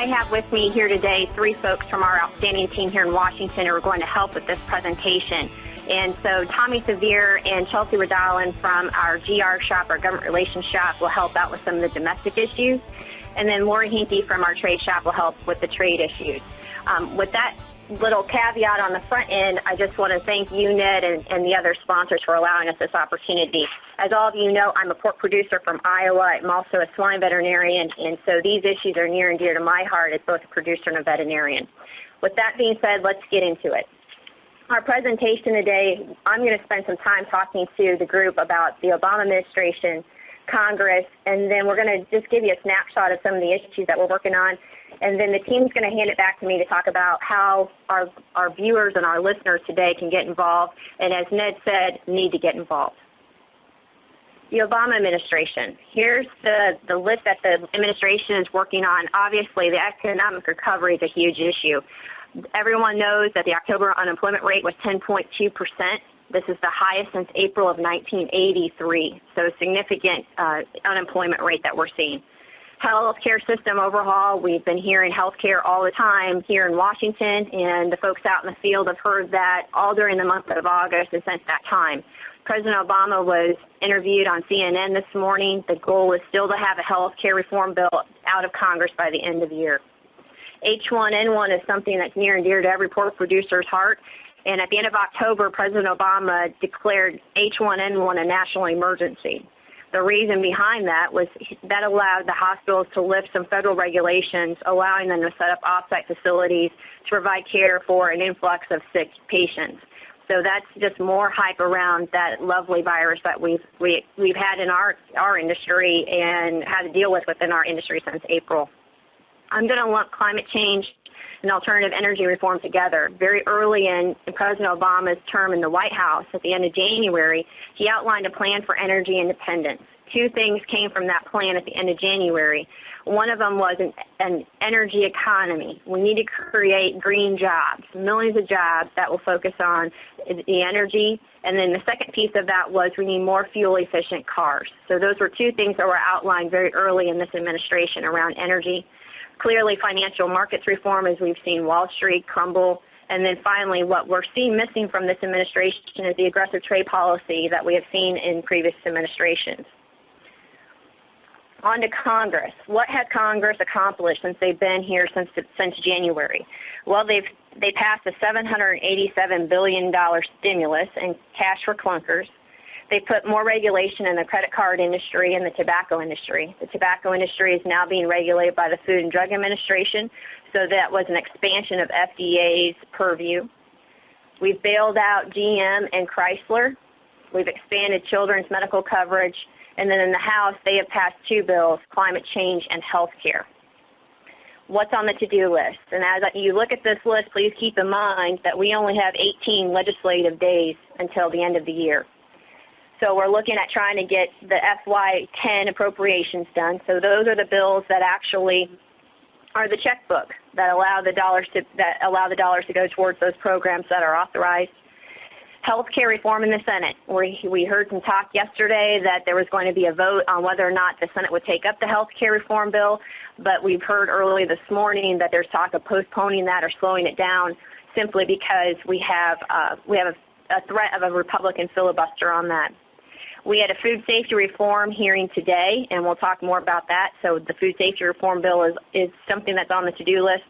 I have with me here today 3 folks from our outstanding team here in Washington who are going to help with this presentation. And so Tommy Sevier and Chelsea Radalin from our GR shop, our government relations shop, will help out with some of the domestic issues. And then Lori Hinkie from our trade shop will help with the trade issues. With that little caveat on the front end, I just want to thank you, Ned, and the other sponsors for allowing us this opportunity. As all of you know, I'm a pork producer from Iowa. I'm also a swine veterinarian, and so these issues are near and dear to my heart as both a producer and a veterinarian. With that being said, let's get into it. Our presentation today, I'm going to spend some time talking to the group about the Obama administration, Congress, and then we're going to just give you a snapshot of some of the issues that we're working on, and then the team's going to hand it back to me to talk about how our viewers and our listeners today can get involved, and as Ned said, need to get involved. The Obama administration. Here's the list that the administration is working on. Obviously, the economic recovery is a huge issue. Everyone knows that the October unemployment rate was 10.2%. This is the highest since April of 1983, so a significant unemployment rate that we're seeing. Healthcare system overhaul, we've been hearing healthcare all the time here in Washington, and the folks out in the field have heard that all during the month of August and since that time. President Obama was interviewed on CNN this morning. The goal is still to have a healthcare reform bill out of Congress by the end of the year. H1N1 is something that's near and dear to every pork producer's heart. And at the end of October, President Obama declared H1N1 a national emergency. The reason behind that was that allowed the hospitals to lift some federal regulations, allowing them to set up off-site facilities to provide care for an influx of sick patients. So that's just more hype around that lovely virus that we've had in our industry and had to deal with within our industry since April. I'm going to lump climate change and alternative energy reform together. Very early in President Obama's term in the White House at the end of January, he outlined a plan for energy independence. 2 things came from that plan at the end of January. One of them was an energy economy. We need to create green jobs, millions of jobs that will focus on the energy. And then the second piece of that was we need more fuel-efficient cars. So those were 2 things that were outlined very early in this administration around energy. Clearly, financial markets reform, as we've seen Wall Street crumble. And then finally, what we're seeing missing from this administration is the aggressive trade policy that we have seen in previous administrations. On to Congress. What has Congress accomplished since they've been here since January? Well, they passed a $787 billion stimulus and cash for clunkers. They put more regulation in the credit card industry and the tobacco industry. The tobacco industry is now being regulated by the Food and Drug Administration, so that was an expansion of FDA's purview. We've bailed out GM and Chrysler. We've expanded children's medical coverage. And then in the House, they have passed 2 bills, climate change and health care. What's on the to-do list? And as you look at this list, please keep in mind that we only have 18 legislative days until the end of the year. So we're looking at trying to get the FY10 appropriations done. So those are the bills that actually are the checkbook that allow the dollars to go towards those programs that are authorized. Healthcare reform in the Senate. We heard some talk yesterday that there was going to be a vote on whether or not the Senate would take up the healthcare reform bill, but we've heard early this morning that there's talk of postponing that or slowing it down simply because we have a threat of a Republican filibuster on that. We had a food safety reform hearing today, and we'll talk more about that. So the food safety reform bill is something that's on the to-do list.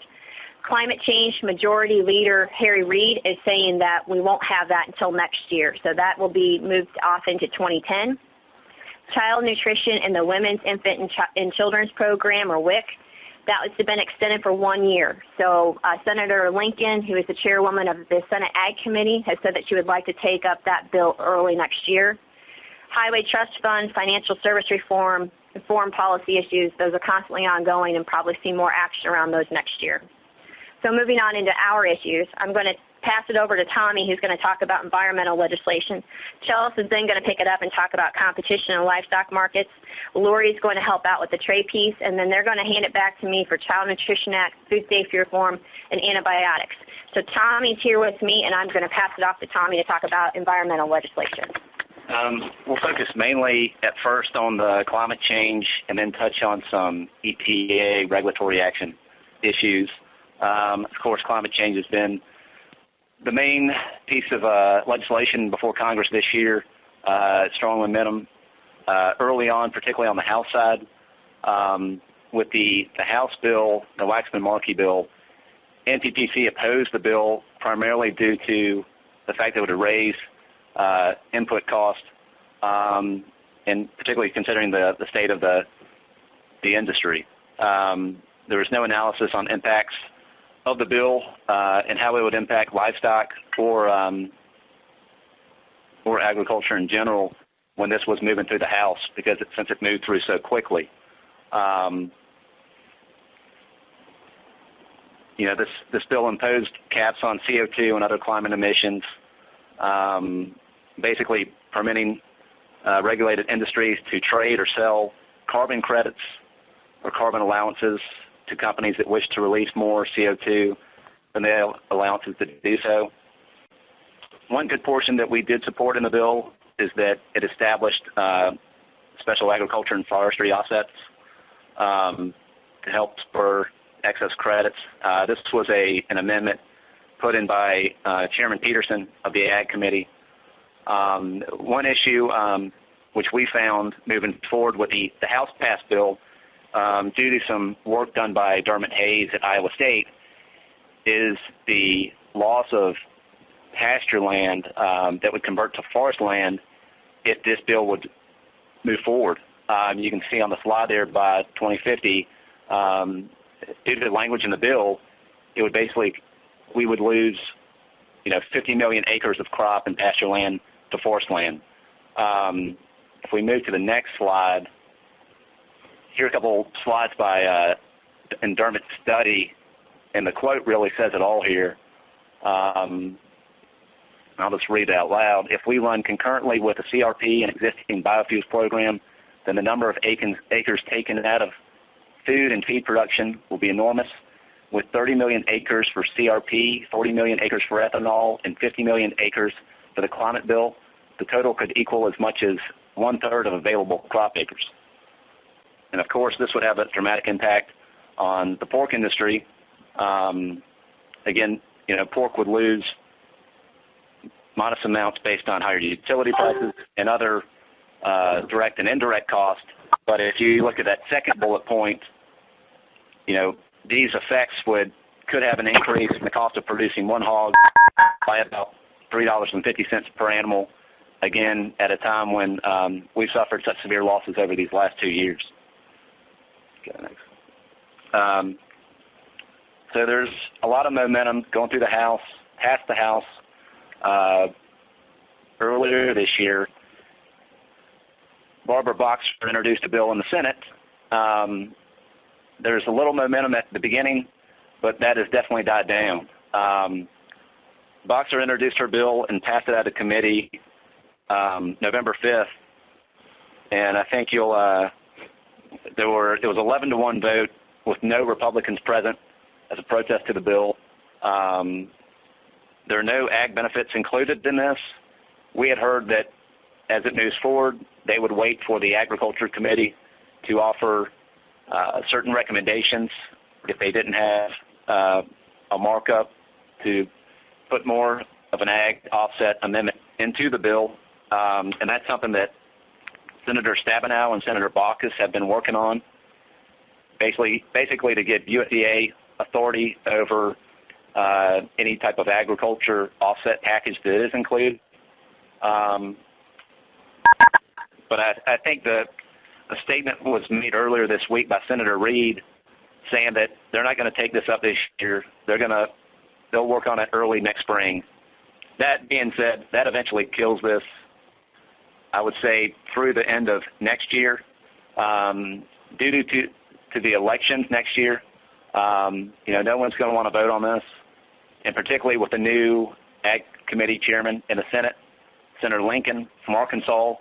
Climate change Majority Leader Harry Reid is saying that we won't have that until next year, so that will be moved off into 2010. Child nutrition in the Women's, Infant, and Children's Program, or WIC, that has been extended for 1 year. So Senator Lincoln, who is the chairwoman of the Senate Ag Committee, has said that she would like to take up that bill early next year. Highway trust fund, financial service reform, and foreign policy issues, those are constantly ongoing and probably see more action around those next year. So moving on into our issues, I'm going to pass it over to Tommy, who's going to talk about environmental legislation. Chelsea is then going to pick it up and talk about competition in livestock markets. Lori's going to help out with the trade piece, and then they're going to hand it back to me for Child Nutrition Act, food safety reform, and antibiotics. So Tommy's here with me, and I'm going to pass it off to Tommy to talk about environmental legislation. We'll focus mainly at first on the climate change and then touch on some EPA regulatory action. issues. Of course, climate change has been the main piece of legislation before Congress this year. Strong momentum early on, particularly on the House side. With the House bill, the Waxman-Markey bill, NPPC opposed the bill primarily due to the fact that it would raise input cost, and particularly considering the state of the industry. There was no analysis on impacts of the bill and how it would impact livestock or agriculture in general when this was moving through the House, because since it moved through so quickly. This bill imposed caps on CO2 and other climate emissions, basically permitting regulated industries to trade or sell carbon credits or carbon allowances to companies that wish to release more CO2 than they have allowances to do so. One good portion that we did support in the bill is that it established special agriculture and forestry offsets to help spur excess credits. This was an amendment put in by Chairman Peterson of the Ag Committee. One issue which we found moving forward with the House-passed bill, due to some work done by Dermot Hayes at Iowa State, is the loss of pasture land that would convert to forest land if this bill would move forward. You can see on the slide there by 2050, due to the language in the bill, it would we would lose 50 million acres of crop and pasture land to forest land. If we move to the next slide, here are a couple slides in Dermot's study, and the quote really says it all here. I'll just read it out loud. If we run concurrently with the CRP and existing biofuels program, then the number of acres taken out of food and feed production will be enormous. With 30 million acres for CRP, 40 million acres for ethanol, and 50 million acres for the climate bill, the total could equal as much as 1/3 of available crop acres. And of course, this would have a dramatic impact on the pork industry. Again, pork would lose modest amounts based on higher utility prices and other direct and indirect costs. But if you look at that second bullet point, these effects could have an increase in the cost of producing one hog by about $3.50 per animal, again, at a time when we've suffered such severe losses over these last 2 years. Okay, next. So there's a lot of momentum going through the House, past the House. Earlier this year, Barbara Boxer introduced a bill in the Senate. There's a little momentum at the beginning, but that has definitely died down. Boxer introduced her bill and passed it out of committee November 5th, and I think it was 11-1 vote with no Republicans present as a protest to the bill. There are no ag benefits included in this. We had heard that as it moves forward, they would wait for the Agriculture Committee to offer certain recommendations if they didn't have a markup to put more of an ag offset amendment into the bill. And that's something that Senator Stabenow and Senator Baucus have been working on, basically to get USDA authority over any type of agriculture offset package that is included. But I think a statement was made earlier this week by Senator Reid saying that they're not going to take this up this year. They'll work on it early next spring. That being said, that eventually kills this, I would say, through the end of next year. Due to the elections next year, no one's going to want to vote on this, and particularly with the new Ag Committee chairman in the Senate, Senator Lincoln from Arkansas.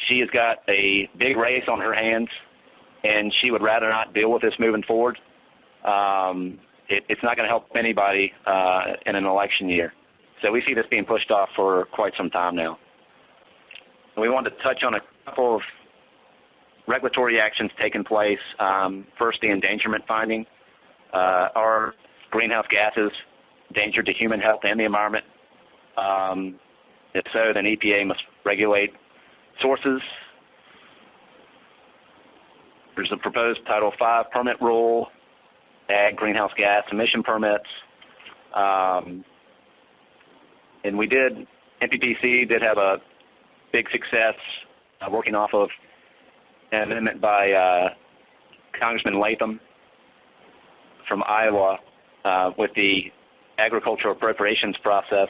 She has got a big race on her hands, and she would rather not deal with this moving forward. It's not going to help anybody in an election year. So we see this being pushed off for quite some time now. We wanted to touch on a couple of regulatory actions taking place. First, the endangerment finding. Are greenhouse gases a danger to human health and the environment? If so, then EPA must regulate sources. There's a proposed Title V permit rule, ag greenhouse gas emission permits. And NPPC did have a big success working off of an amendment by Congressman Latham from Iowa with the agricultural appropriations process.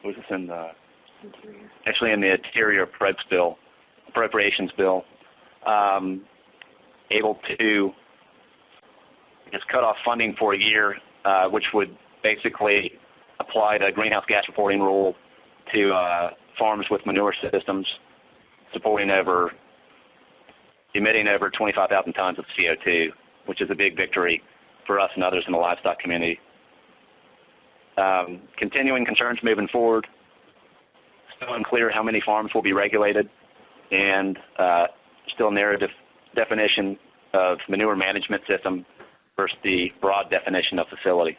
Was this in the Interior? Actually, in the Interior Appropriations Bill, able to just cut off funding for a year, which would basically apply the greenhouse gas reporting rule to farms with manure systems emitting over 25,000 tons of CO2, which is a big victory for us and others in the livestock community. Continuing concerns moving forward, still unclear how many farms will be regulated, and still narrow definition of manure management system versus the broad definition of facility.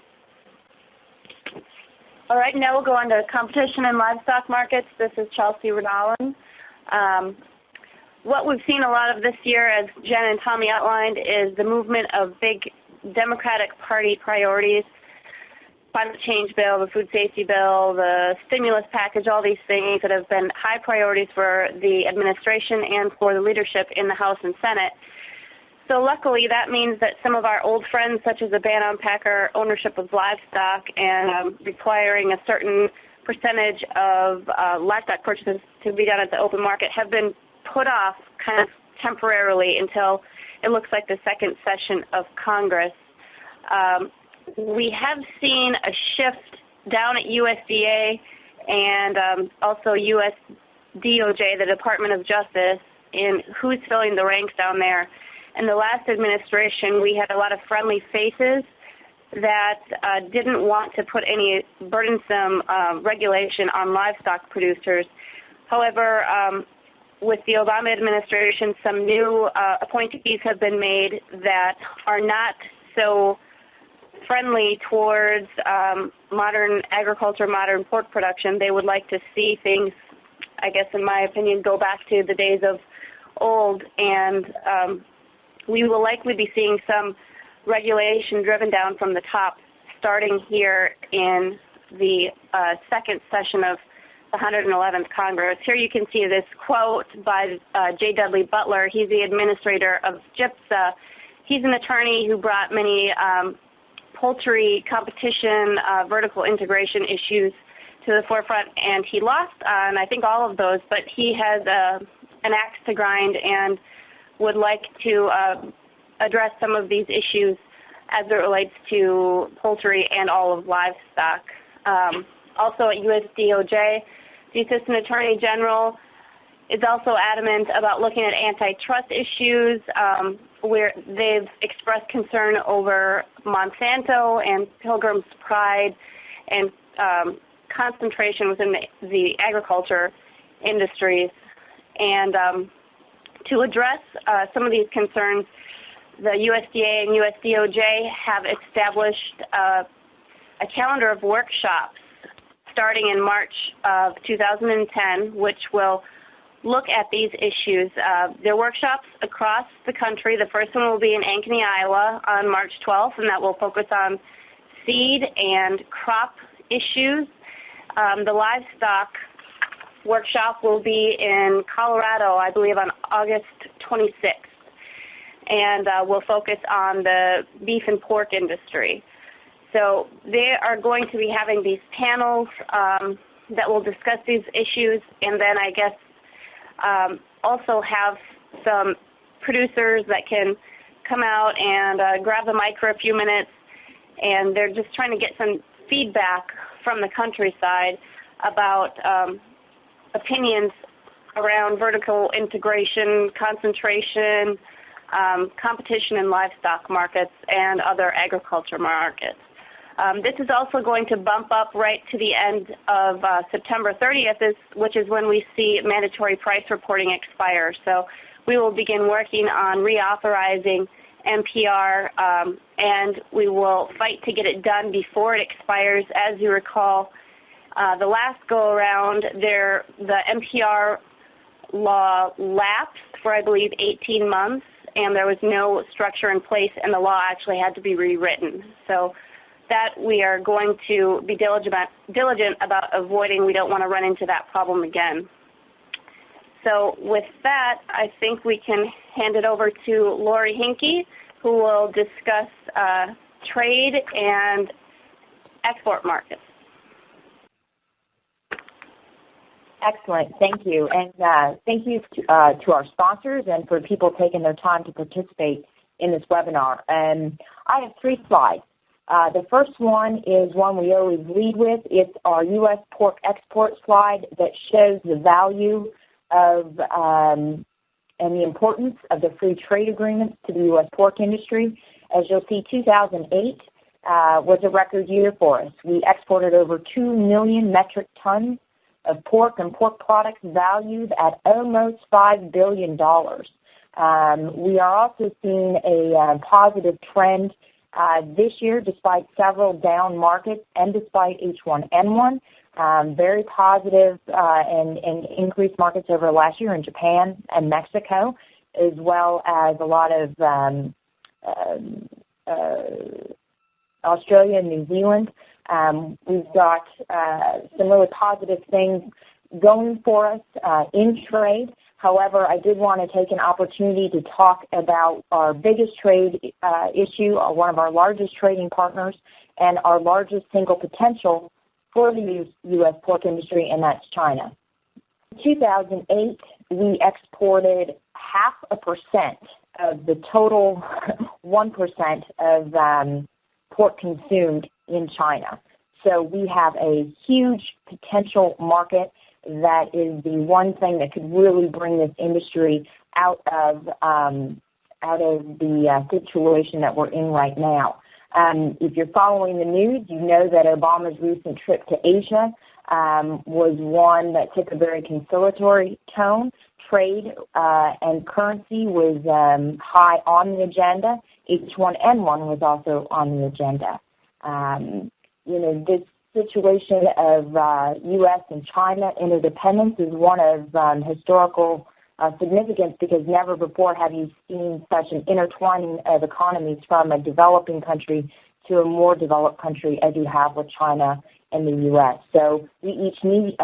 All right, now we'll go on to competition in livestock markets. This is Chelsea Redolin. What we've seen a lot of this year, as Jen and Tommy outlined, is the movement of big Democratic Party priorities: climate change bill, the food safety bill, the stimulus package, all these things that have been high priorities for the administration and for the leadership in the House and Senate. So luckily, that means that some of our old friends, such as the ban on packer ownership of livestock and requiring a certain percentage of livestock purchases to be done at the open market, have been put off kind of temporarily until it looks like the second session of Congress. We have seen a shift down at USDA and also US DOJ, the Department of Justice, in who's filling the ranks down there. In the last administration, we had a lot of friendly faces that didn't want to put any burdensome regulation on livestock producers. However, with the Obama administration, some new appointees have been made that are not so friendly towards modern agriculture, modern pork production. They would like to see things, I guess in my opinion, go back to the days of old, and we will likely be seeing some regulation driven down from the top starting here in the second session of the 111th Congress. Here you can see this quote by J. Dudley Butler. He's the administrator of GIPSA. He's an attorney who brought many poultry competition, vertical integration issues to the forefront, and he lost on, I think, all of those, but he has an axe to grind and would like to address some of these issues as it relates to poultry and all of livestock. Also at USDOJ, the Assistant Attorney General is also adamant about looking at antitrust issues where they've expressed concern over Monsanto and Pilgrim's Pride and concentration within the agriculture industries. And to address some of these concerns, the USDA and USDOJ have established a calendar of workshops starting in March of 2010, which will look at these issues. There are workshops across the country. The first one will be in Ankeny, Iowa on March 12th, and that will focus on seed and crop issues. The livestock workshop will be in Colorado, I believe, on August 26th, and will focus on the beef and pork industry. So they are going to be having these panels that will discuss these issues, and then I guess also have some producers that can come out and grab the mic for a few minutes, and they're just trying to get some feedback from the countryside about opinions around vertical integration, concentration, competition in livestock markets, and other agriculture markets. This is also going to bump up right to the end of September 30th, which is when we see mandatory price reporting expire. So we will begin working on reauthorizing NPR, and we will fight to get it done before it expires. As you recall, the last go-around, the NPR law lapsed for, I believe, 18 months, and there was no structure in place, and the law actually had to be rewritten. So that we are going to be diligent about avoiding. We don't want to run into that problem again. So with that, I think we can hand it over to Lori Hinkey, who will discuss trade and export markets. Excellent. Thank you. And thank you to our sponsors and for people taking their time to participate in this webinar. I have 3 slides. The first one is one we always lead with. It's our U.S. pork export slide that shows the value of and the importance of the free trade agreements to the U.S. pork industry. As you'll see, 2008 was a record year for us. We exported over 2 million metric tons of pork and pork products valued at almost $5 billion. We are also seeing a positive trend this year, despite several down markets and despite H1N1. Very positive and increased markets over last year in Japan and Mexico, as well as a lot of Australia and New Zealand. We've got some really positive things going for us in trade. However, I did want to take an opportunity to talk about our biggest trade issue, one of our largest trading partners, and our largest single potential for the U.S. pork industry, and that's China. In 2008, we exported 0.5% of the total 1% of pork consumed in China. So we have a huge potential market that is the one thing that could really bring this industry out of the situation that we're in right now. If you're following the news, you know that Obama's recent trip to Asia was one that took a very conciliatory tone. Trade and currency was high on the agenda. H1N1 was also on the agenda. This situation of U.S. and China interdependence is one of historical significance, because never before have you seen such an intertwining of economies from a developing country to a more developed country as you have with China and the U.S. So we each need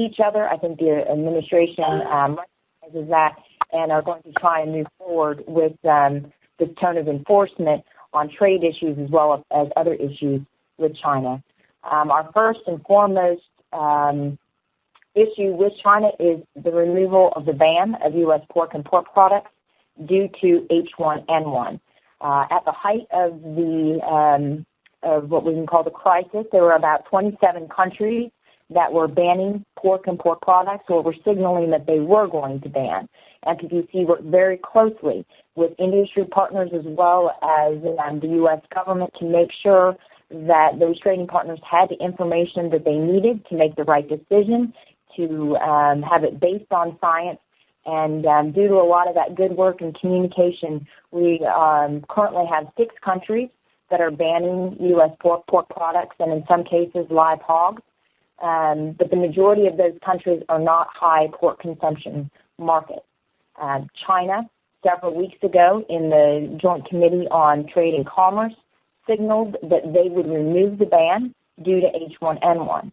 each other. I think the administration recognizes that and are going to try and move forward with this tone of enforcement on trade issues as well as other issues with China. Our first and foremost issue with China is the removal of the ban of U.S. pork and pork products due to H1N1. At the height of what we can call the crisis, there were about 27 countries that were banning pork and pork products, or were signaling that they were going to ban. NPPC worked very closely with industry partners as well as the U.S. government to make sure that those trading partners had the information that they needed to make the right decision, to have it based on science. And due to a lot of that good work and communication, we currently have 6 countries that are banning U.S. pork products, and in some cases live hogs. But the majority of those countries are not high pork consumption markets. China, several weeks ago in the Joint Committee on Trade and Commerce, signaled that they would remove the ban due to H1N1.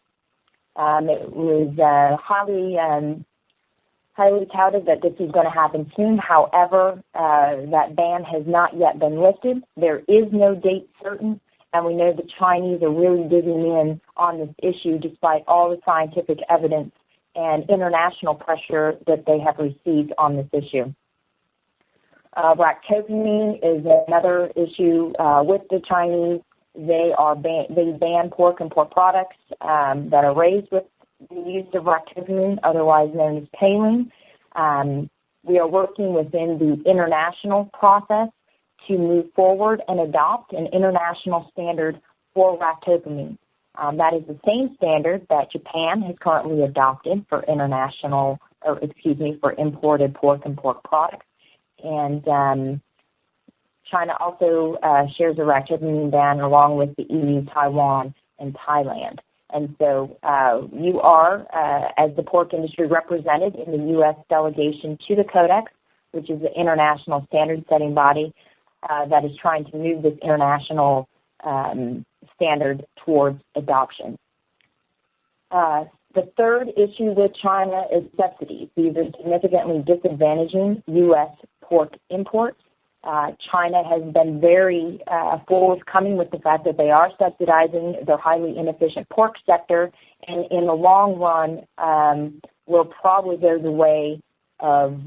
It was highly touted that this is going to happen soon. However, that ban has not yet been lifted. There is no date certain, and we know the Chinese are really digging in on this issue despite all the scientific evidence and international pressure that they have received on this issue. Ractopamine is another issue with the Chinese. They ban pork and pork products that are raised with the use of ractopamine, otherwise known as paline. We are working within the international process to move forward and adopt an international standard for ractopamine. That is the same standard that Japan has currently adopted for imported pork and pork products. And China also shares a rachypamine ban along with the EU, Taiwan, and Thailand. And so you are, as the pork industry, represented in the U.S. delegation to the Codex, which is the international standard-setting body that is trying to move this international standard towards adoption. The third issue with China is subsidies. These are significantly disadvantaging U.S. pork imports. China has been very forthcoming with the fact that they are subsidizing their highly inefficient pork sector, and in the long run will probably go the way of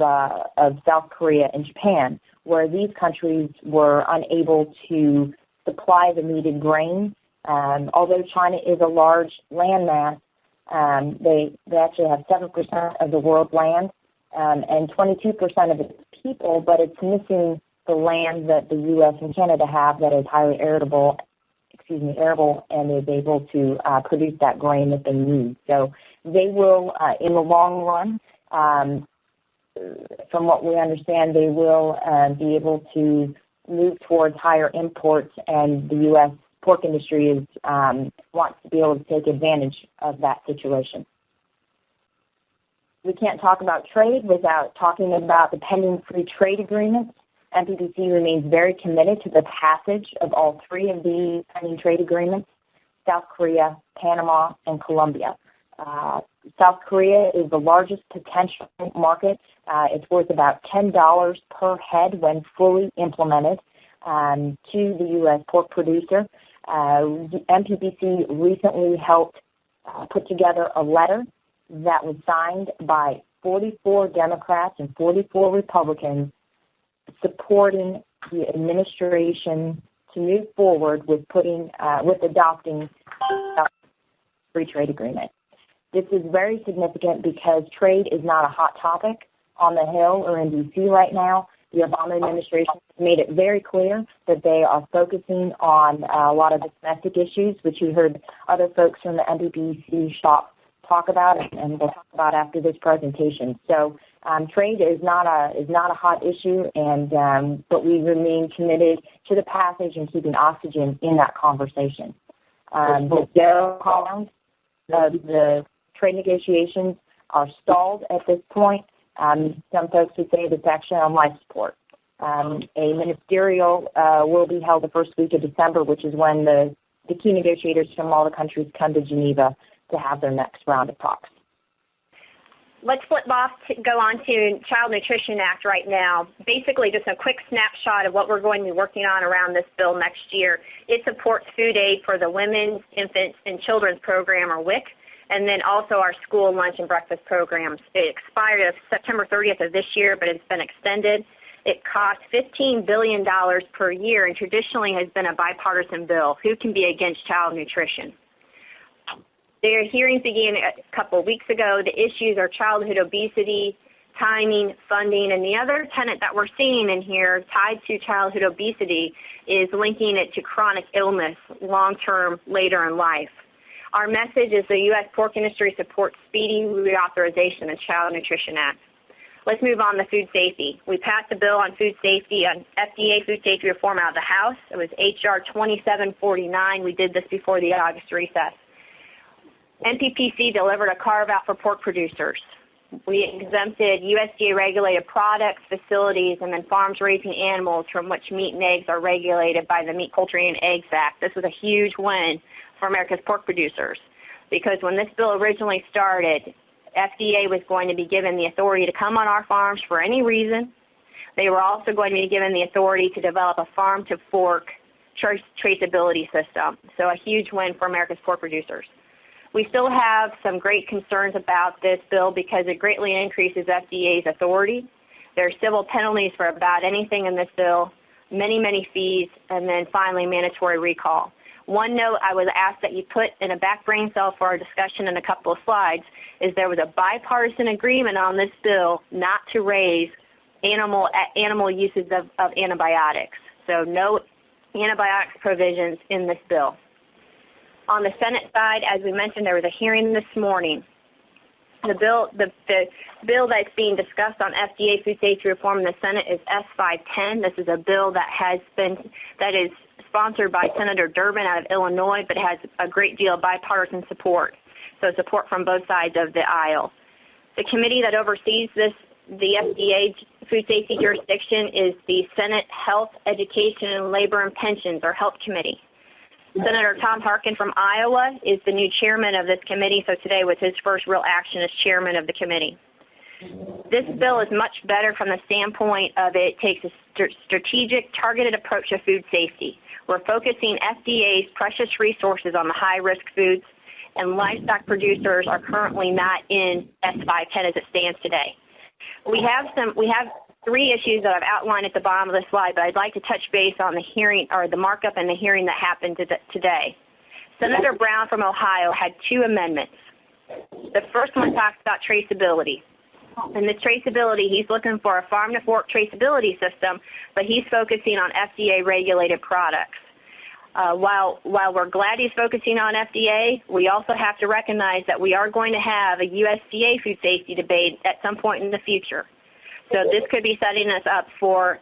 South Korea and Japan, where these countries were unable to supply the needed grain. Although China is a large landmass, they actually have 7% of the world's land and 22% of its people, but it's missing the land that the U.S. and Canada have that is highly arable, and is able to produce that grain that they need. So they will, in the long run, from what we understand, they will be able to move towards higher imports, and the U.S. pork industry wants to be able to take advantage of that situation. We can't talk about trade without talking about the pending free trade agreements. NPPC remains very committed to the passage of all three of the pending trade agreements: South Korea, Panama, and Colombia. South Korea is the largest potential market. It's worth about $10 per head when fully implemented to the U.S. pork producer. The NPPC recently helped put together a letter that was signed by 44 Democrats and 44 Republicans supporting the administration to move forward with adopting the free trade agreement. This is very significant because trade is not a hot topic on the Hill or in D.C. right now. The Obama administration has made it very clear that they are focusing on a lot of the domestic issues, which you heard other folks from the NPPC shop talk about, and we'll talk about after this presentation. So trade is not a hot issue, but we remain committed to the passage and keeping oxygen in that conversation. The trade negotiations are stalled at this point. Some folks would say it's actually on life support. A ministerial will be held the first week of December, which is when the key negotiators from all the countries come to Geneva to have their next round of talks. Let's flip off to go on to Child Nutrition Act right now. Basically, just a quick snapshot of what we're going to be working on around this bill next year. It supports food aid for the Women's, Infants, and Children's Program, or WIC, and then also our school lunch and breakfast programs. It expired September 30th of this year, but it's been extended. It costs $15 billion per year and traditionally has been a bipartisan bill. Who can be against child nutrition? Their hearings began a couple of weeks ago. The issues are childhood obesity, timing, funding, and the other tenet that we're seeing in here tied to childhood obesity is linking it to chronic illness long-term later in life. Our message is the U.S. pork industry supports speedy reauthorization of Child Nutrition Act. Let's move on to food safety. We passed a bill on food safety, on FDA Food Safety reform out of the House. It was H.R. 2749. We did this before the August recess. NPPC delivered a carve-out for pork producers. We exempted USDA-regulated products, facilities, and then farms raising animals from which meat and eggs are regulated by the Meat, Poultry, and Eggs Act. This was a huge win for America's pork producers because when this bill originally started, FDA was going to be given the authority to come on our farms for any reason. They were also going to be given the authority to develop a farm-to-fork traceability system. So a huge win for America's pork producers. We still have some great concerns about this bill because it greatly increases FDA's authority. There are civil penalties for about anything in this bill, many fees, and then finally mandatory recall. One note I was asked that you put in a back brain cell for our discussion in a couple of slides is there was a bipartisan agreement on this bill not to raise animal uses of antibiotics. So no antibiotics provisions in this bill. On the Senate side, as we mentioned, there was a hearing this morning. The bill that's being discussed on FDA food safety reform in the Senate is S510. This is a bill that is sponsored by Senator Durbin out of Illinois, but has a great deal of bipartisan support, so support from both sides of the aisle. The committee that oversees the FDA food safety jurisdiction is the Senate Health, Education, Labor, and Pensions, or HELP Committee. Senator Tom Harkin from Iowa is the new chairman of this committee, so today was his first real action as chairman of the committee. This bill is much better from the standpoint of it takes a strategic, targeted approach to food safety. We're focusing FDA's precious resources on the high-risk foods, and livestock producers are currently not in S510 as it stands today. We have three issues that I've outlined at the bottom of the slide, but I'd like to touch base on the hearing, or the markup and the hearing that happened today. Senator Brown from Ohio had two amendments. The first one talks about traceability. And the traceability, he's looking for a farm-to-fork traceability system, but he's focusing on FDA-regulated products. While we're glad he's focusing on FDA, we also have to recognize that we are going to have a USDA food safety debate at some point in the future. So this could be setting us up for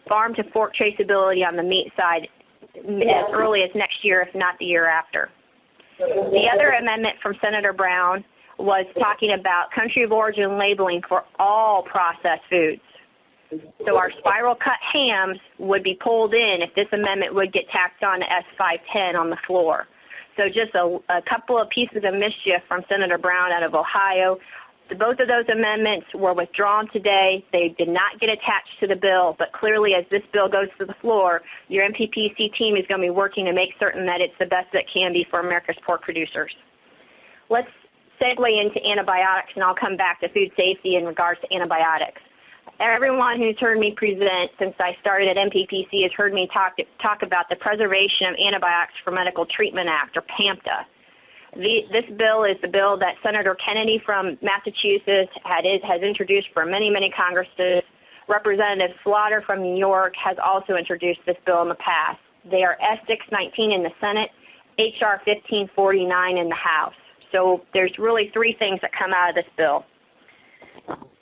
farm-to-fork traceability on the meat side as early as next year, if not the year after. The other amendment from Senator Brown was talking about country of origin labeling for all processed foods. So our spiral cut hams would be pulled in if this amendment would get tacked on to S510 on the floor. So just a couple of pieces of mischief from Senator Brown out of Ohio. Both of those amendments were withdrawn today. They did not get attached to the bill, but clearly as this bill goes to the floor, your NPPC team is going to be working to make certain that it's the best that can be for America's pork producers. Let's segue into antibiotics, and I'll come back to food safety in regards to antibiotics. Everyone who's heard me present since I started at NPPC has heard me talk about the Preservation of Antibiotics for Medical Treatment Act, or PAMTA. This bill is the bill that Senator Kennedy from Massachusetts has introduced for many, many Congresses. Representative Slaughter from New York has also introduced this bill in the past. They are S619 in the Senate, HR 1549 in the House. So there's really three things that come out of this bill.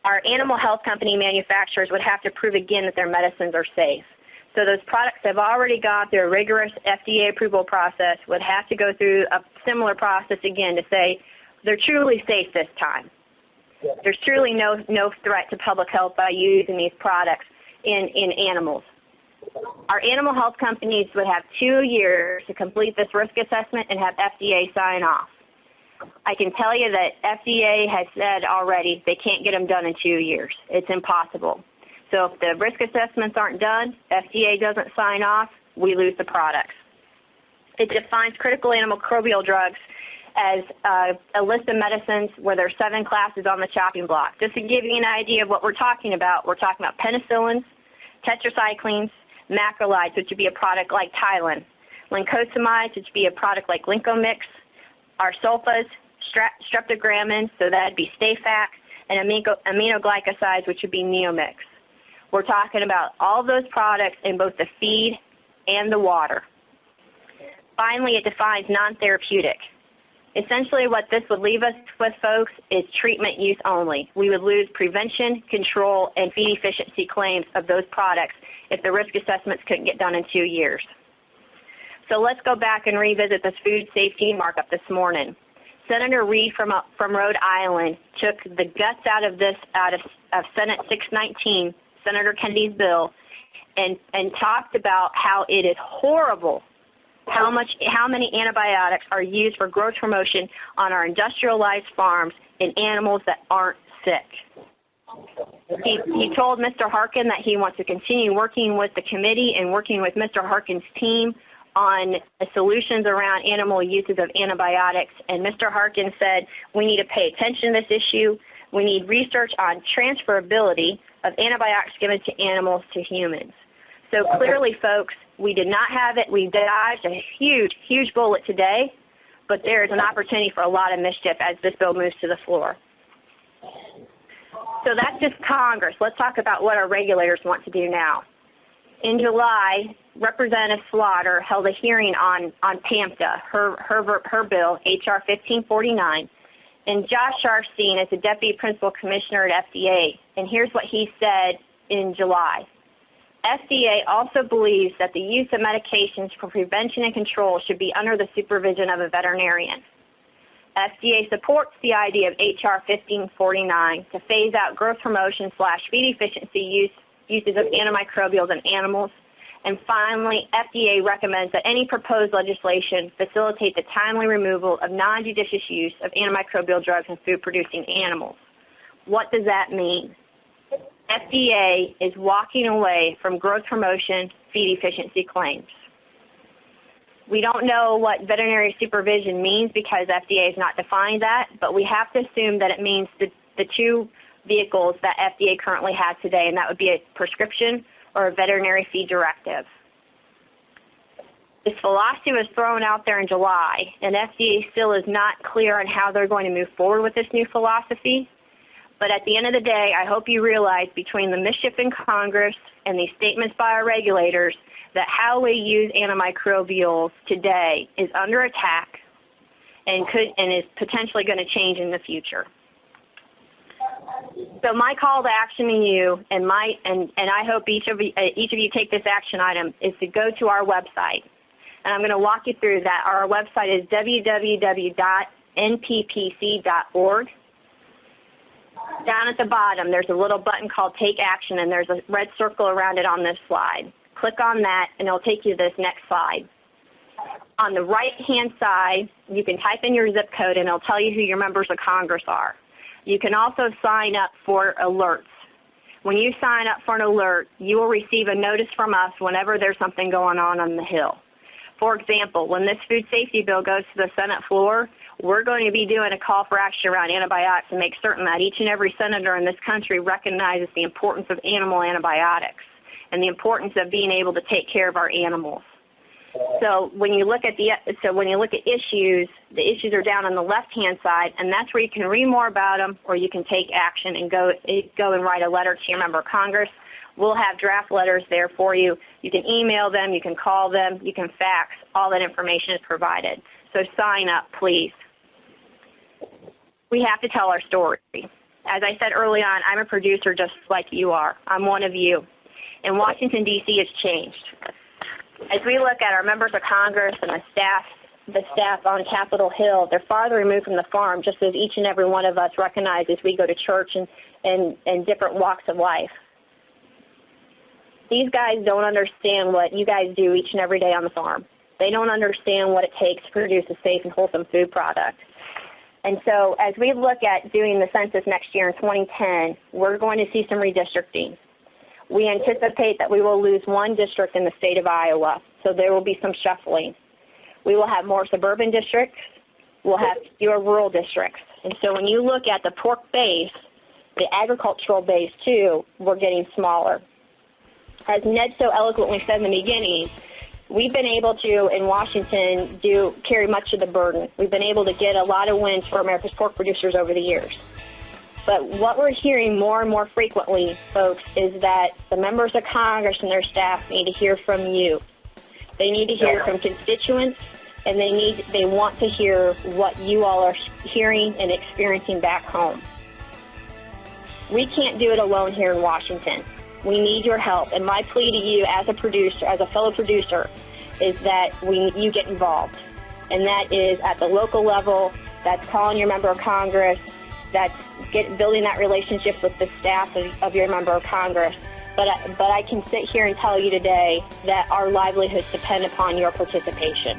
Our animal health company manufacturers would have to prove again that their medicines are safe. So those products have already gone through a rigorous FDA approval process, would have to go through a similar process again to say they're truly safe this time. There's truly no threat to public health by using these products in animals. Our animal health companies would have 2 years to complete this risk assessment and have FDA sign off. I can tell you that FDA has said already they can't get them done in 2 years. It's impossible. So if the risk assessments aren't done, FDA doesn't sign off, we lose the products. It defines critical antimicrobial drugs as a list of medicines where there are 7 classes on the chopping block. Just to give you an idea of what we're talking about penicillins, tetracyclines, macrolides, which would be a product like Tylenol, lincosamides, which would be a product like Lincomix, our sulfas, streptogramins, so that would be Stayfac, and aminoglycosides, which would be Neomix. We're talking about all those products in both the feed and the water. Finally, it defines non-therapeutic. Essentially, what this would leave us with, folks, is treatment use only. We would lose prevention, control, and feed efficiency claims of those products if the risk assessments couldn't get done in 2 years. So let's go back and revisit this food safety markup this morning. Senator Reid from Rhode Island took the guts out of Senate 619, Senator Kennedy's bill, and talked about how it is horrible how many antibiotics are used for growth promotion on our industrialized farms in animals that aren't sick. He told Mr. Harkin that he wants to continue working with the committee and working with Mr. Harkin's team on solutions around animal uses of antibiotics. And Mr. Harkin said we need to pay attention to this issue. We need research on transferability of antibiotics given to animals to humans. So clearly, folks, we did not have it. We dodged a huge, huge bullet today, but there is an opportunity for a lot of mischief as this bill moves to the floor. So that's just Congress. Let's talk about what our regulators want to do now. In July, Representative Slaughter held a hearing on PAMTA, her bill, HR 1549, And Josh Sharfstein is the Deputy Principal Commissioner at FDA, and here's what he said in July. FDA also believes that the use of medications for prevention and control should be under the supervision of a veterinarian. FDA supports the idea of H.R. 1549 to phase out growth promotion / feed efficiency uses of antimicrobials in animals. And finally, FDA recommends that any proposed legislation facilitate the timely removal of non-judicious use of antimicrobial drugs in food-producing animals. What does that mean? FDA is walking away from growth promotion, feed efficiency claims. We don't know what veterinary supervision means because FDA has not defined that, but we have to assume that it means the two vehicles that FDA currently has today, and that would be a prescription or a veterinary feed directive. This philosophy was thrown out there in July, and FDA still is not clear on how they're going to move forward with this new philosophy. But at the end of the day, I hope you realize between the mischief in Congress and these statements by our regulators that how we use antimicrobials today is under attack and is potentially going to change in the future. So my call to action to you, and I hope each of you take this action item, is to go to our website. And I'm going to walk you through that. Our website is www.nppc.org. Down at the bottom, there's a little button called Take Action, and there's a red circle around it on this slide. Click on that, and it'll take you to this next slide. On the right-hand side, you can type in your zip code, and it'll tell you who your members of Congress are. You can also sign up for alerts. When you sign up for an alert, you will receive a notice from us whenever there's something going on the Hill. For example, when this food safety bill goes to the Senate floor, we're going to be doing a call for action around antibiotics to make certain that each and every senator in this country recognizes the importance of animal antibiotics and the importance of being able to take care of our animals. So when you look at issues, the issues are down on the left-hand side, and that's where you can read more about them, or you can take action and go and write a letter to your member of Congress. We'll have draft letters there for you. You can email them, you can call them, you can fax. All that information is provided. So sign up, please. We have to tell our story. As I said early on, I'm a producer just like you are. I'm one of you. And Washington, D.C. has changed. As we look at our members of Congress and the staff on Capitol Hill, they're farther removed from the farm, just as each and every one of us recognizes we go to church and different walks of life. These guys don't understand what you guys do each and every day on the farm. They don't understand what it takes to produce a safe and wholesome food product. And so as we look at doing the census next year in 2010, we're going to see some redistricting. We anticipate that we will lose one district in the state of Iowa, so there will be some shuffling. We will have more suburban districts. We'll have fewer rural districts. And so when you look at the pork base, the agricultural base too, we're getting smaller. As Ned so eloquently said in the beginning, we've been able to, in Washington, carry much of the burden. We've been able to get a lot of wins for America's pork producers over the years. But what we're hearing more and more frequently, folks, is that the members of Congress and their staff need to hear from you. They need to hear from constituents, and they want to hear what you all are hearing and experiencing back home. We can't do it alone here in Washington. We need your help, and my plea to you as a producer, as a fellow producer, is that you get involved, and that is at the local level. That's calling your member of Congress. That's building that relationship with the staff of your member of Congress. But I can sit here and tell you today that our livelihoods depend upon your participation.